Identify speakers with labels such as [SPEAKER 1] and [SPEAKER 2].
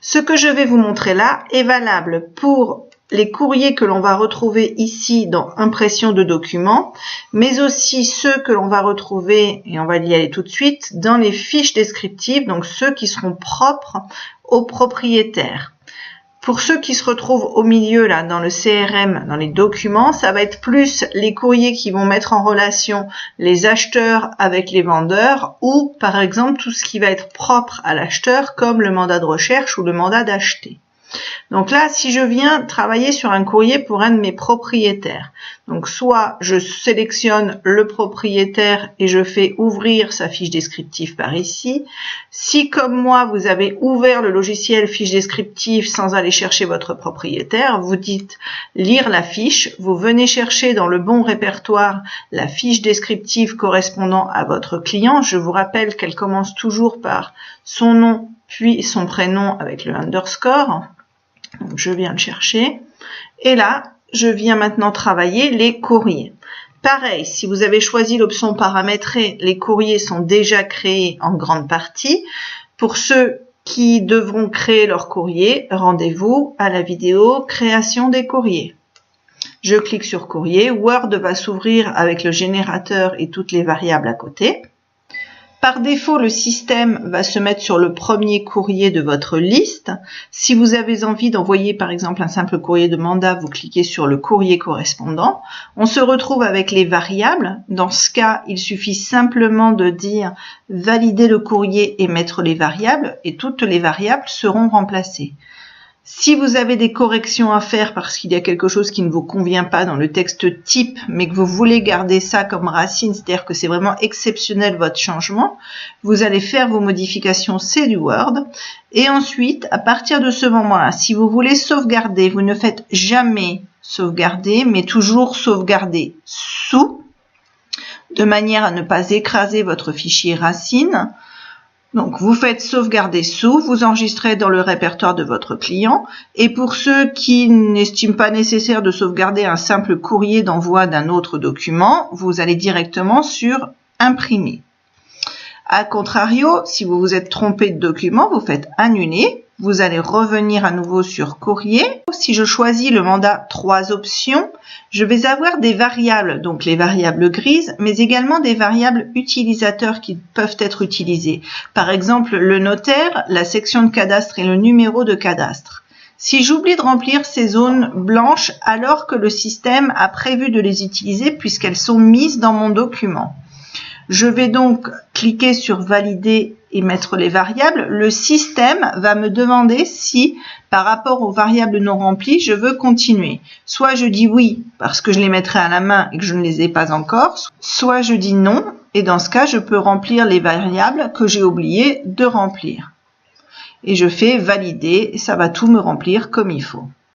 [SPEAKER 1] Ce que je vais vous montrer là est valable pour les courriers que l'on va retrouver ici dans impression de documents, mais aussi ceux que l'on va retrouver, et on va y aller tout de suite, dans les fiches descriptives, donc ceux qui seront propres aux propriétaires. Pour ceux qui se retrouvent au milieu, là, dans le CRM, dans les documents, ça va être plus les courriers qui vont mettre en relation les acheteurs avec les vendeurs ou, par exemple, tout ce qui va être propre à l'acheteur, comme le mandat de recherche ou le mandat d'acheter. Donc là, si je viens travailler sur un courrier pour un de mes propriétaires, donc soit je sélectionne le propriétaire et je fais ouvrir sa fiche descriptive par ici. Si, comme moi, vous avez ouvert le logiciel fiche descriptive sans aller chercher votre propriétaire, vous dites lire la fiche, vous venez chercher dans le bon répertoire la fiche descriptive correspondant à votre client. Je vous rappelle qu'elle commence toujours par son nom puis son prénom avec le underscore. Donc je viens le chercher et là je viens maintenant travailler les courriers. Pareil, si vous avez choisi l'option paramétrer, les courriers sont déjà créés en grande partie. Pour ceux qui devront créer leur courrier, rendez-vous à la vidéo création des courriers. Je clique sur courrier, Word va s'ouvrir avec le générateur et toutes les variables à côté. Par défaut, le système va se mettre sur le premier courrier de votre liste. Si vous avez envie d'envoyer par exemple un simple courrier de mandat, vous cliquez sur le courrier correspondant. On se retrouve avec les variables. Dans ce cas, il suffit simplement de dire valider le courrier et mettre les variables et toutes les variables seront remplacées. Si vous avez des corrections à faire parce qu'il y a quelque chose qui ne vous convient pas dans le texte type, mais que vous voulez garder ça comme racine, c'est-à-dire que c'est vraiment exceptionnel votre changement, vous allez faire vos modifications, c'est du Word. Et ensuite, à partir de ce moment-là, si vous voulez sauvegarder, vous ne faites jamais sauvegarder, mais toujours sauvegarder sous, de manière à ne pas écraser votre fichier racine. Donc, vous faites sauvegarder sous, vous enregistrez dans le répertoire de votre client. Et pour ceux qui n'estiment pas nécessaire de sauvegarder un simple courrier d'envoi d'un autre document, vous allez directement sur imprimer. A contrario, si vous vous êtes trompé de document, vous faites annuler. Vous allez revenir à nouveau sur courrier. Si je choisis le mandat 3 options, je vais avoir des variables, donc les variables grises, mais également des variables utilisateurs qui peuvent être utilisées. Par exemple, le notaire, la section de cadastre et le numéro de cadastre. Si j'oublie de remplir ces zones blanches alors que le système a prévu de les utiliser puisqu'elles sont mises dans mon document, je vais donc cliquer sur valider et mettre les variables. Le système va me demander si, par rapport aux variables non remplies, je veux continuer. Soit je dis oui, parce que je les mettrai à la main et que je ne les ai pas encore, soit je dis non, et dans ce cas, je peux remplir les variables que j'ai oublié de remplir. Et je fais valider, et ça va tout me remplir comme il faut.